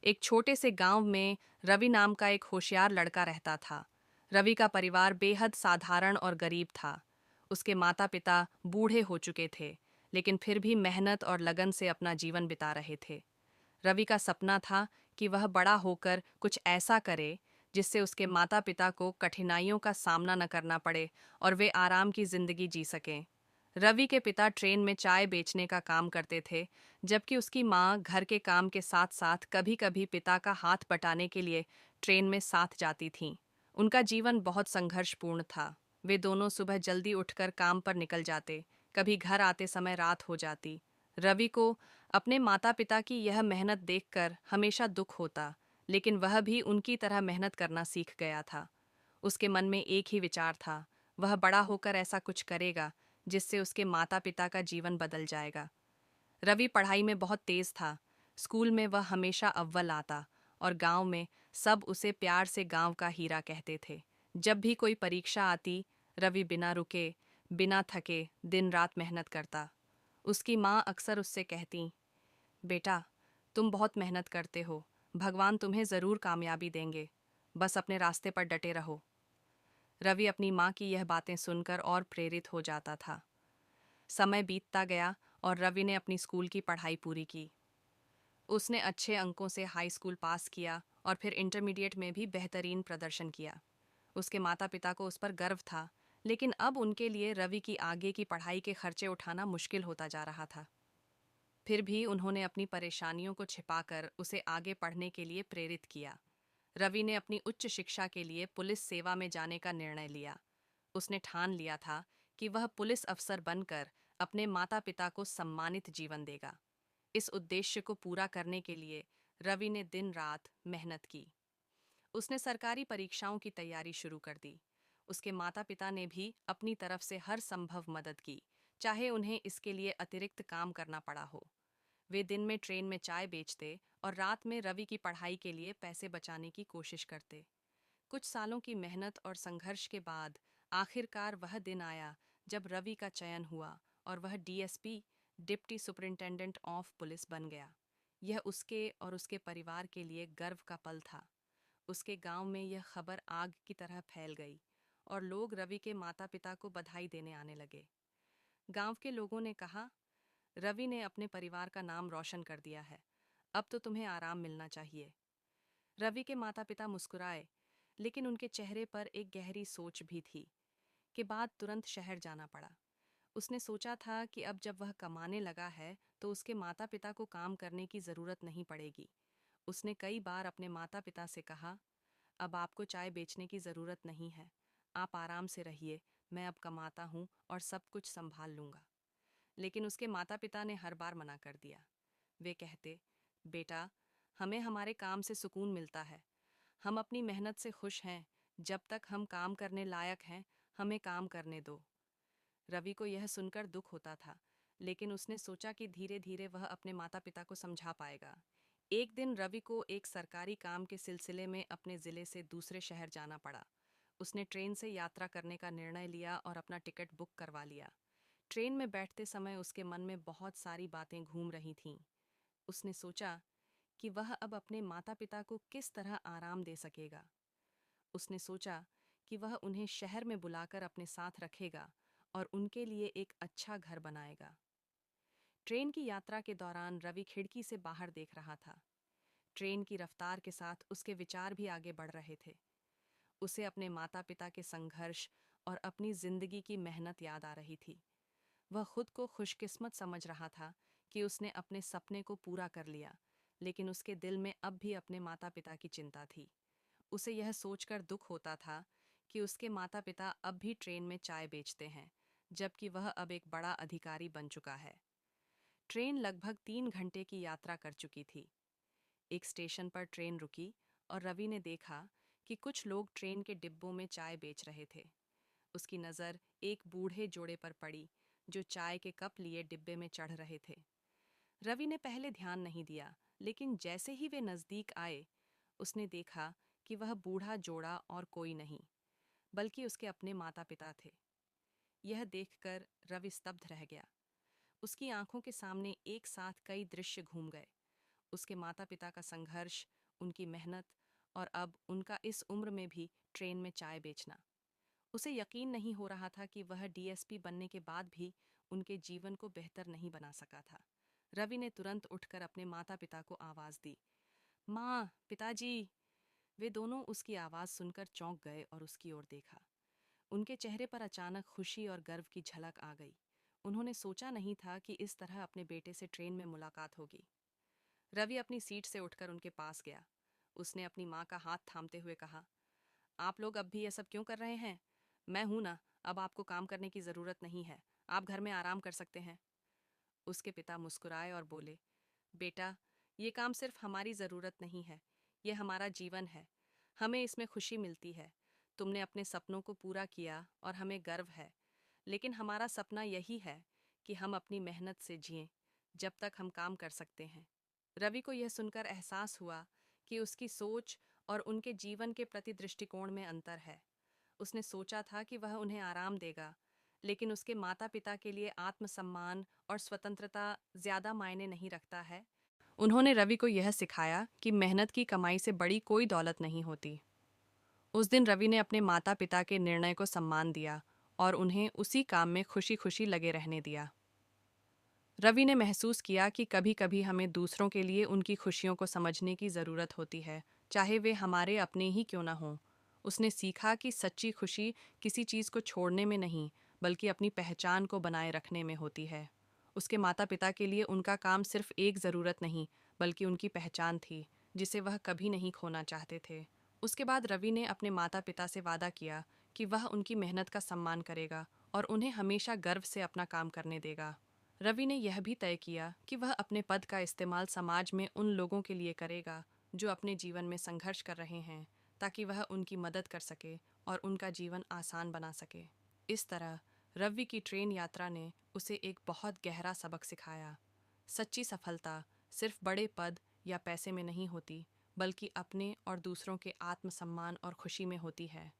एक छोटे से गांव में रवि नाम का एक होशियार लड़का रहता था। रवि का परिवार बेहद साधारण और गरीब था। उसके माता पिता बूढ़े हो चुके थे, लेकिन फिर भी मेहनत और लगन से अपना जीवन बिता रहे थे। रवि का सपना था कि वह बड़ा होकर कुछ ऐसा करे जिससे उसके माता पिता को कठिनाइयों का सामना न करना पड़े और वे आराम की जिंदगी जी सकें। रवि के पिता ट्रेन में चाय बेचने का काम करते थे, जबकि उसकी माँ घर के काम के साथ साथ कभी कभी पिता का हाथ बटाने के लिए ट्रेन में साथ जाती थीं। उनका जीवन बहुत संघर्षपूर्ण था। वे दोनों सुबह जल्दी उठकर काम पर निकल जाते, कभी घर आते समय रात हो जाती। रवि को अपने माता पिता की यह मेहनत देखकर हमेशा दुख होता, लेकिन वह भी उनकी तरह मेहनत करना सीख गया था। उसके मन में एक ही विचार था, वह बड़ा होकर ऐसा कुछ करेगा जिससे उसके माता पिता का जीवन बदल जाएगा। रवि पढ़ाई में बहुत तेज था। स्कूल में वह हमेशा अव्वल आता और गांव में सब उसे प्यार से गांव का हीरा कहते थे। जब भी कोई परीक्षा आती, रवि बिना रुके, बिना थके दिन रात मेहनत करता। उसकी माँ अक्सर उससे कहती, बेटा, तुम बहुत मेहनत करते हो, भगवान तुम्हें ज़रूर कामयाबी देंगे, बस अपने रास्ते पर डटे रहो। रवि अपनी माँ की यह बातें सुनकर और प्रेरित हो जाता था। समय बीतता गया और रवि ने अपनी स्कूल की पढ़ाई पूरी की। उसने अच्छे अंकों से हाई स्कूल पास किया और फिर इंटरमीडिएट में भी बेहतरीन प्रदर्शन किया। उसके माता पिता को उस पर गर्व था, लेकिन अब उनके लिए रवि की आगे की पढ़ाई के खर्चे उठाना मुश्किल होता जा रहा था। फिर भी उन्होंने अपनी परेशानियों को छिपाकर उसे आगे पढ़ने के लिए प्रेरित किया। रवि ने अपनी उच्च शिक्षा के लिए पुलिस सेवा में जाने का निर्णय लिया। उसने ठान लिया था कि वह पुलिस अफसर बनकर अपने माता पिता को सम्मानित जीवन देगा। इस उद्देश्य को पूरा करने के लिए रवि ने दिन रात मेहनत की। उसने सरकारी परीक्षाओं की तैयारी शुरू कर दी। उसके माता पिता ने भी अपनी तरफ से हर संभव मदद की, चाहे उन्हें इसके लिए अतिरिक्त काम करना पड़ा हो। वे दिन में ट्रेन में चाय बेचते और रात में रवि की पढ़ाई के लिए पैसे बचाने की कोशिश करते। कुछ सालों की मेहनत और संघर्ष के बाद आखिरकार वह दिन आया जब रवि का चयन हुआ और वह DSP, deputy superintendent of police बन गया। यह उसके और उसके परिवार के लिए गर्व का पल था। उसके गांव में यह खबर आग की तरह फैल गई और लोग रवि के माता पिता को बधाई देने आने लगे। गांव के लोगों ने कहा, रवि ने अपने परिवार का नाम रोशन कर दिया है, अब तो तुम्हें आराम मिलना चाहिए। रवि के माता पिता मुस्कुराए, लेकिन उनके चेहरे पर एक गहरी सोच भी थी। के बाद तुरंत शहर जाना पड़ा। उसने सोचा था कि अब जब वह कमाने लगा है तो उसके माता पिता को काम करने की ज़रूरत नहीं पड़ेगी। उसने कई बार अपने माता पिता से कहा, अब आपको चाय बेचने की ज़रूरत नहीं है, आप आराम से रहिए, मैं अब कमाता हूँ और सब कुछ संभाल लूँगा। लेकिन उसके माता पिता ने हर बार मना कर दिया। वे कहते, बेटा, हमें हमारे काम से सुकून मिलता है, हम अपनी मेहनत से खुश हैं, जब तक हम काम करने लायक हैं, हमें काम करने दो। रवि को यह सुनकर दुख होता था, लेकिन उसने सोचा कि धीरे धीरे वह अपने माता पिता को समझा पाएगा। एक दिन रवि को एक सरकारी काम के सिलसिले में अपने ज़िले से दूसरे शहर जाना पड़ा। उसने ट्रेन से यात्रा करने का निर्णय लिया और अपना टिकट बुक करवा लिया। ट्रेन में बैठते समय उसके मन में बहुत सारी बातें घूम रही थीं। उसने सोचा कि वह अब अपने माता पिता को किस तरह आराम दे सकेगा। उसने सोचा कि वह उन्हें शहर में बुलाकर अपने साथ रखेगा और उनके लिए एक अच्छा घर बनाएगा। ट्रेन की यात्रा के दौरान रवि खिड़की से बाहर देख रहा था। ट्रेन की रफ्तार के साथ उसके विचार भी आगे बढ़ रहे थे। उसे अपने माता पिता के संघर्ष और अपनी जिंदगी की मेहनत याद आ रही थी। वह खुद को खुशकिस्मत समझ रहा था कि उसने अपने सपने को पूरा कर लिया, लेकिन उसके दिल में अब भी अपने माता पिता की चिंता थी। उसे यह सोचकर दुख होता था कि उसके माता पिता अब भी ट्रेन में चाय बेचते हैं, जबकि वह अब एक बड़ा अधिकारी बन चुका है। ट्रेन लगभग 3 घंटे की यात्रा कर चुकी थी। एक स्टेशन पर ट्रेन रुकी और रवि ने देखा कि कुछ लोग ट्रेन के डिब्बों में चाय बेच रहे थे। उसकी नज़र एक बूढ़े जोड़े पर पड़ी जो चाय के कप लिए डिब्बे में चढ़ रहे थे। रवि ने पहले ध्यान नहीं दिया, लेकिन जैसे ही वे नज़दीक आए, उसने देखा कि वह बूढ़ा जोड़ा और कोई नहीं, बल्कि उसके अपने माता पिता थे। यह देखकर रवि स्तब्ध रह गया। उसकी आंखों के सामने एक साथ कई दृश्य घूम गए। उसके माता पिता का संघर्ष, उनकी मेहनत और अब उनका इस उम्र में भी ट्रेन में चाय बेचना। उसे यकीन नहीं हो रहा था कि वह डीएसपी बनने के बाद भी उनके जीवन को बेहतर नहीं बना सका था। रवि ने तुरंत उठकर अपने माता पिता को आवाज दी, माँ, पिताजी। वे दोनों उसकी आवाज सुनकर चौंक गए और उसकी ओर देखा। उनके चेहरे पर अचानक खुशी और गर्व की झलक आ गई। उन्होंने सोचा नहीं था कि इस तरह अपने बेटे से ट्रेन में मुलाकात होगी। रवि अपनी सीट से उठकर उनके पास गया। उसने अपनी माँ का हाथ थामते हुए कहा, आप लोग अब भी ये सब क्यों कर रहे हैं? मैं हूं ना, अब आपको काम करने की जरूरत नहीं है। आप घर में आराम कर सकते हैं। उसके पिता मुस्कुराए और बोले, बेटा, ये काम सिर्फ हमारी जरूरत नहीं है, ये हमारा जीवन है। हमें इसमें खुशी मिलती है। तुमने अपने सपनों को पूरा किया और हमें गर्व है। लेकिन हमारा सपना यही है कि हम अपनी मेहनत से जिएं, जब तक हम काम कर सकते हैं। रवि को यह सुनकर एहसास हुआ कि उसकी सोच और उनके जीवन के प्रति दृष्टिकोण में अंतर है। उसने सोचा था कि वह उन्हें आराम देगा, लेकिन उसके माता पिता के लिए आत्मसम्मान और स्वतंत्रता ज्यादा मायने नहीं रखता है। उन्होंने रवि को यह सिखाया कि मेहनत की कमाई से बड़ी कोई दौलत नहीं होती। उस दिन रवि ने अपने माता पिता के निर्णय को सम्मान दिया और उन्हें उसी काम में खुशी खुशी लगे रहने दिया। रवि ने महसूस किया कि कभी कभी हमें दूसरों के लिए उनकी खुशियों को समझने की ज़रूरत होती है, चाहे वे हमारे अपने ही क्यों ना हों। उसने सीखा कि सच्ची खुशी किसी चीज़ को छोड़ने में नहीं, बल्कि अपनी पहचान को बनाए रखने में होती है। उसके माता पिता के लिए उनका काम सिर्फ एक ज़रूरत नहीं, बल्कि उनकी पहचान थी, जिसे वह कभी नहीं खोना चाहते थे। उसके बाद रवि ने अपने माता पिता से वादा किया कि वह उनकी मेहनत का सम्मान करेगा और उन्हें हमेशा गर्व से अपना काम करने देगा। रवि ने यह भी तय किया कि वह अपने पद का इस्तेमाल समाज में उन लोगों के लिए करेगा जो अपने जीवन में संघर्ष कर रहे हैं, ताकि वह उनकी मदद कर सके और उनका जीवन आसान बना सके। इस तरह रवि की ट्रेन यात्रा ने उसे एक बहुत गहरा सबक सिखाया। सच्ची सफलता सिर्फ बड़े पद या पैसे में नहीं होती, बल्कि अपने और दूसरों के आत्मसम्मान और खुशी में होती है।